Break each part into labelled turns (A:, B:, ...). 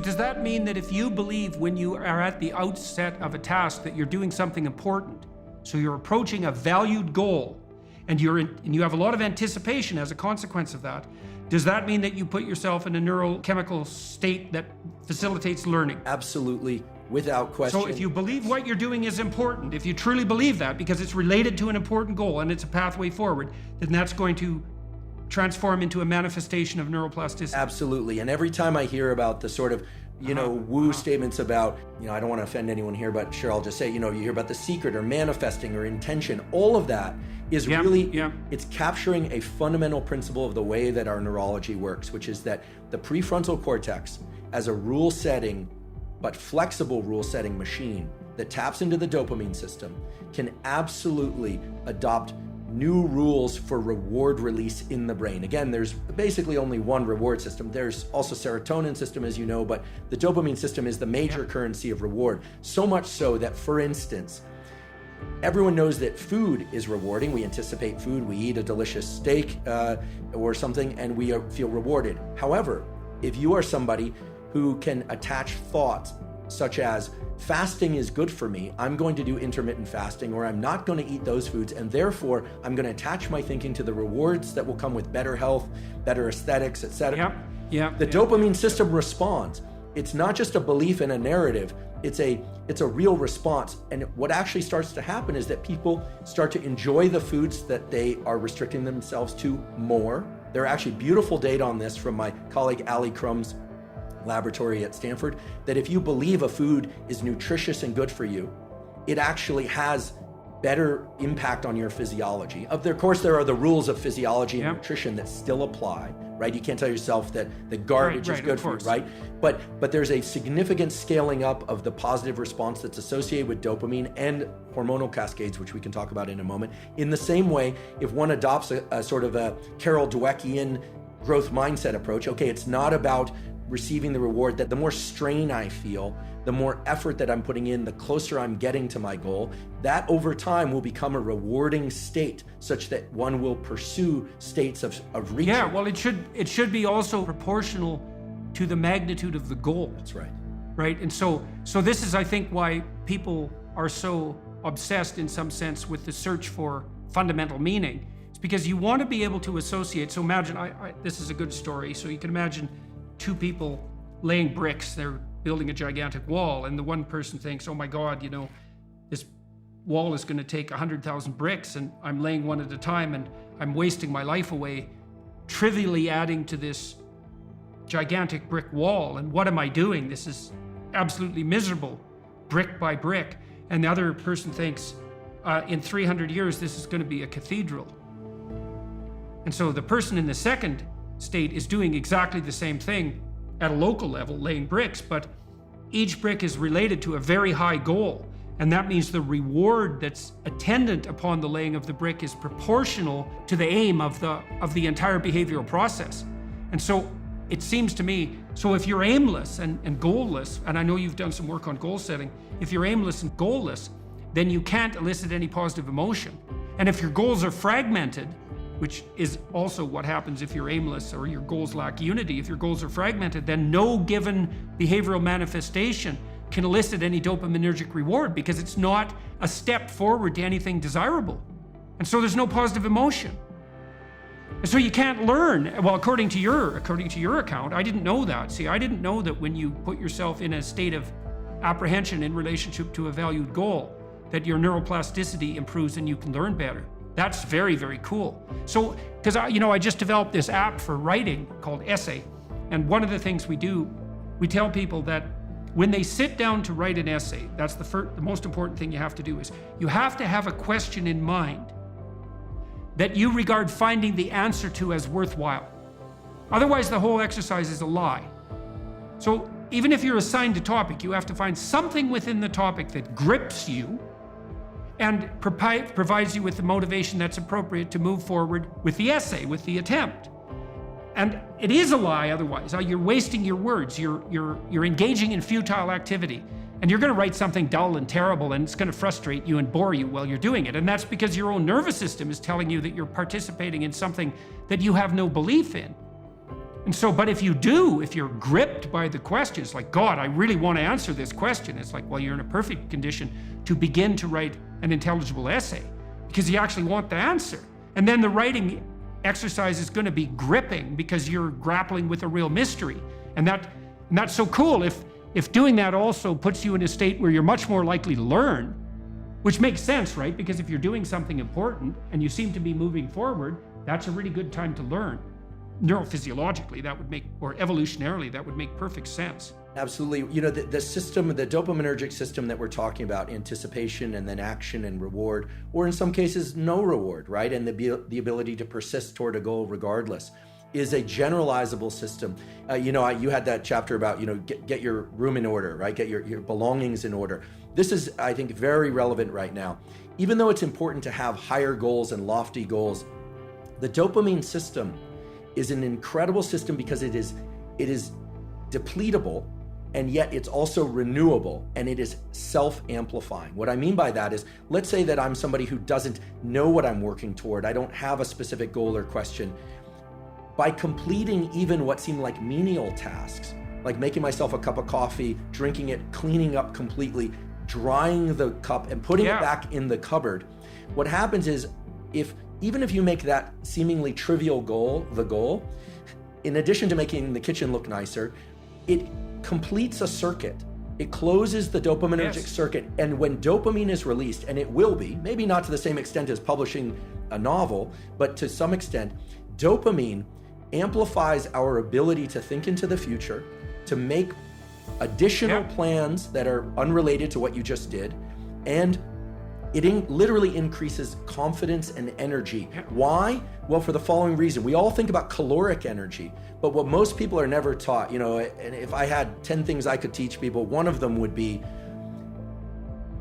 A: does that mean that if you believe when you are at the outset of a task that you're doing something important, so you're approaching a valued goal, and you have a lot of anticipation as a consequence of that, does that mean that you put yourself in a neurochemical state that facilitates learning?
B: Absolutely, without question.
A: So if you believe what you're doing is important, if you truly believe that because it's related to an important goal and it's a pathway forward, then that's going to transform into a manifestation of neuroplasticity.
B: Absolutely. And every time I hear about the sort of, woo statements about, I don't want to offend anyone here, but sure, I'll just say, you hear about the secret or manifesting or intention, all of that is it's capturing a fundamental principle of the way that our neurology works, which is that the prefrontal cortex, as a rule setting, but flexible rule setting machine that taps into the dopamine system, can absolutely adopt new rules for reward release in the brain. Again, there's basically only one reward system. There's also serotonin system, as you know, but the dopamine system is the major currency of reward. So much so that, for instance, everyone knows that food is rewarding. We anticipate food, we eat a delicious steak or something, and we feel rewarded. However, if you are somebody who can attach thoughts such as, fasting is good for me, I'm going to do intermittent fasting, or I'm not going to eat those foods, and therefore I'm going to attach my thinking to the rewards that will come with better health, better aesthetics, etc. The dopamine system responds. It's not just a belief in a narrative, it's a real response. And what actually starts to happen is that people start to enjoy the foods that they are restricting themselves to more. There are actually beautiful data on this from my colleague Ali Crum's laboratory at Stanford, that if you believe a food is nutritious and good for you, it actually has better impact on your physiology. Of course, there are the rules of physiology and nutrition that still apply, right? You can't tell yourself that the garbage is good for you, right? But there's a significant scaling up of the positive response that's associated with dopamine and hormonal cascades, which we can talk about in a moment. In the same way, if one adopts a sort of a Carol Dweckian growth mindset approach, okay, it's not about receiving the reward, that the more strain I feel, the more effort that I'm putting in, the closer I'm getting to my goal, that over time will become a rewarding state such that one will pursue states of reaching.
A: Yeah, well, it should be also proportional to the magnitude of the goal.
B: That's right.
A: Right, and so this is, I think, why people are so obsessed in some sense with the search for fundamental meaning. It's because you want to be able to associate. So imagine, this is a good story. So you can imagine two people laying bricks. They're building a gigantic wall, and the one person thinks, oh my God, this wall is going to take 100,000 bricks, and I'm laying one at a time, and I'm wasting my life away trivially adding to this gigantic brick wall. And what am I doing? This is absolutely miserable, brick by brick. And the other person thinks, in 300 years, this is going to be a cathedral. And so the person in the second state is doing exactly the same thing at a local level, laying bricks, but each brick is related to a very high goal. And that means the reward that's attendant upon the laying of the brick is proportional to the aim of the entire behavioral process. And so it seems to me, so if you're aimless and goalless, and I know you've done some work on goal setting, if you're aimless and goalless, then you can't elicit any positive emotion. And if your goals are fragmented, which is also what happens if you're aimless or your goals lack unity. If your goals are fragmented, then no given behavioral manifestation can elicit any dopaminergic reward because it's not a step forward to anything desirable. And so there's no positive emotion. And so you can't learn. Well, according to your account, I didn't know that. See, I didn't know that when you put yourself in a state of apprehension in relationship to a valued goal, that your neuroplasticity improves and you can learn better. That's very, very cool. So, because I just developed this app for writing called Essay. And one of the things we do, we tell people that when they sit down to write an essay, that's the most important thing you have to do is you have to have a question in mind that you regard finding the answer to as worthwhile. Otherwise, the whole exercise is a lie. So even if you're assigned a topic, you have to find something within the topic that grips you and provides you with the motivation that's appropriate to move forward with the essay, with the attempt. And it is a lie otherwise. You're wasting your words, you're engaging in futile activity, and you're gonna write something dull and terrible, and it's gonna frustrate you and bore you while you're doing it. And that's because your own nervous system is telling you that you're participating in something that you have no belief in. And so, but if you're gripped by the questions, like, God, I really want to answer this question, it's like, well, you're in a perfect condition to begin to write an intelligible essay because you actually want the answer. And then the writing exercise is going to be gripping because you're grappling with a real mystery. And that's so cool. If doing that also puts you in a state where you're much more likely to learn, which makes sense, right? Because if you're doing something important and you seem to be moving forward, that's a really good time to learn. Neurophysiologically, that would make, or evolutionarily, that would make perfect sense.
B: Absolutely. The system, the dopaminergic system that we're talking about, anticipation and then action and reward, or in some cases, no reward, right? And the ability to persist toward a goal regardless, is a generalizable system. You had that chapter about, get your room in order, right? Get your belongings in order. This is, I think, very relevant right now. Even though it's important to have higher goals and lofty goals, the dopamine system is an incredible system because it is depletable, and yet it's also renewable, and it is self-amplifying. What I mean by that is, let's say that I'm somebody who doesn't know what I'm working toward. I don't have a specific goal or question. By completing even what seem like menial tasks, like making myself a cup of coffee, drinking it, cleaning up completely, drying the cup and putting it back in the cupboard, what happens is, even if you make that seemingly trivial goal the goal, in addition to making the kitchen look nicer, it completes a circuit. It closes the dopaminergic circuit. And when dopamine is released, and it will be, maybe not to the same extent as publishing a novel, but to some extent, dopamine amplifies our ability to think into the future, to make additional plans that are unrelated to what you just did, and it literally increases confidence and energy. Why? Well, for the following reason. We all think about caloric energy, but what most people are never taught, and if I had 10 things I could teach people, one of them would be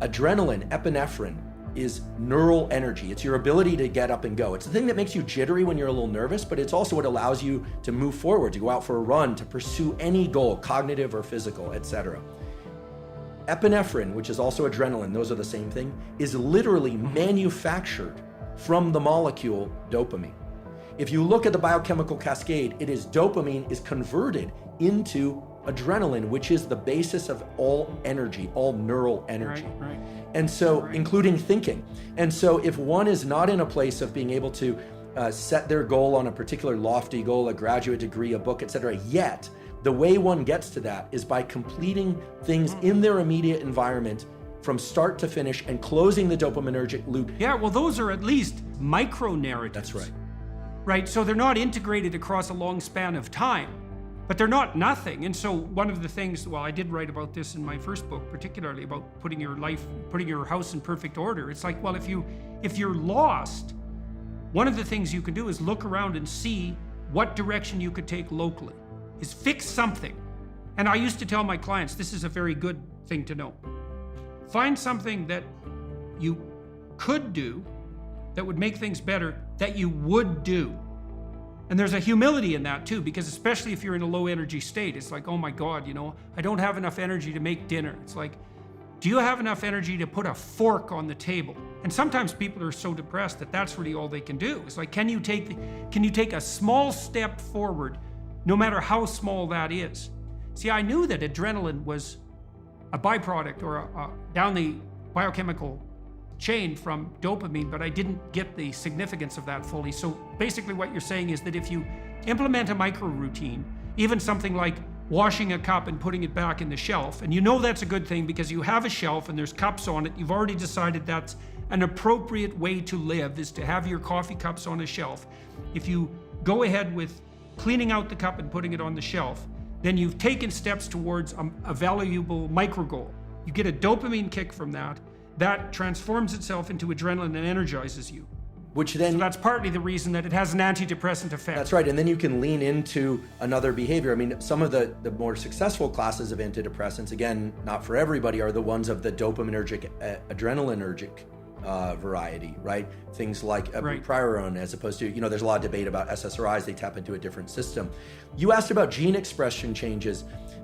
B: adrenaline, epinephrine, is neural energy. It's your ability to get up and go. It's the thing that makes you jittery when you're a little nervous, but it's also what allows you to move forward, to go out for a run, to pursue any goal, cognitive or physical, etc. Epinephrine, which is also adrenaline, those are the same thing, is literally manufactured from the molecule dopamine. If you look at the biochemical cascade, it is dopamine is converted into adrenaline, which is the basis of all energy, all neural energy.
A: Right.
B: And so, including thinking. And so if one is not in a place of being able to set their goal on a particular lofty goal, a graduate degree, a book, etc., yet the way one gets to that is by completing things in their immediate environment from start to finish and closing the dopaminergic loop.
A: Yeah, well, those are at least micro-narratives.
B: That's right.
A: Right, so they're not integrated across a long span of time, but they're not nothing. And so one of the things, well, I did write about this in my first book, particularly about putting your house in perfect order. It's like, well, if you're lost, one of the things you can do is look around and see what direction you could take locally, is fix something. And I used to tell my clients, this is a very good thing to know. Find something that you could do that would make things better that you would do. And there's a humility in that too, because especially if you're in a low energy state, it's like, oh my God, I don't have enough energy to make dinner. It's like, do you have enough energy to put a fork on the table? And sometimes people are so depressed that that's really all they can do. It's like, can you take a small step forward, no matter how small that is? See, I knew that adrenaline was a byproduct or down the biochemical chain from dopamine, but I didn't get the significance of that fully. So basically what you're saying is that if you implement a micro routine, even something like washing a cup and putting it back in the shelf, and that's a good thing because you have a shelf and there's cups on it, you've already decided that's an appropriate way to live, is to have your coffee cups on a shelf. If you go ahead with cleaning out the cup and putting it on the shelf, then you've taken steps towards a valuable micro goal. You get a dopamine kick from that. That transforms itself into adrenaline and energizes you.
B: Which then...
A: So that's partly the reason that it has an antidepressant effect.
B: That's right, and then you can lean into another behavior. I mean, some of the more successful classes of antidepressants, again, not for everybody, are the ones of the dopaminergic, adrenalinergic variety, right? Things like bupropion, as opposed to, there's a lot of debate about SSRIs, they tap into a different system. You asked about gene expression changes.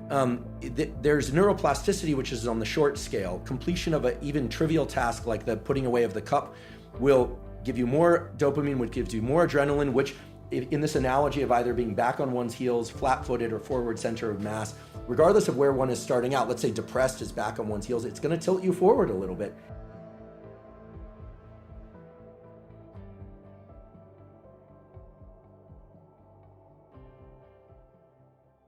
B: There's neuroplasticity, which is on the short scale. Completion of an even trivial task like the putting away of the cup will give you more dopamine, which gives you more adrenaline, which in this analogy of either being back on one's heels, flat-footed, or forward center of mass, regardless of where one is starting out, let's say depressed is back on one's heels, it's going to tilt you forward a little bit.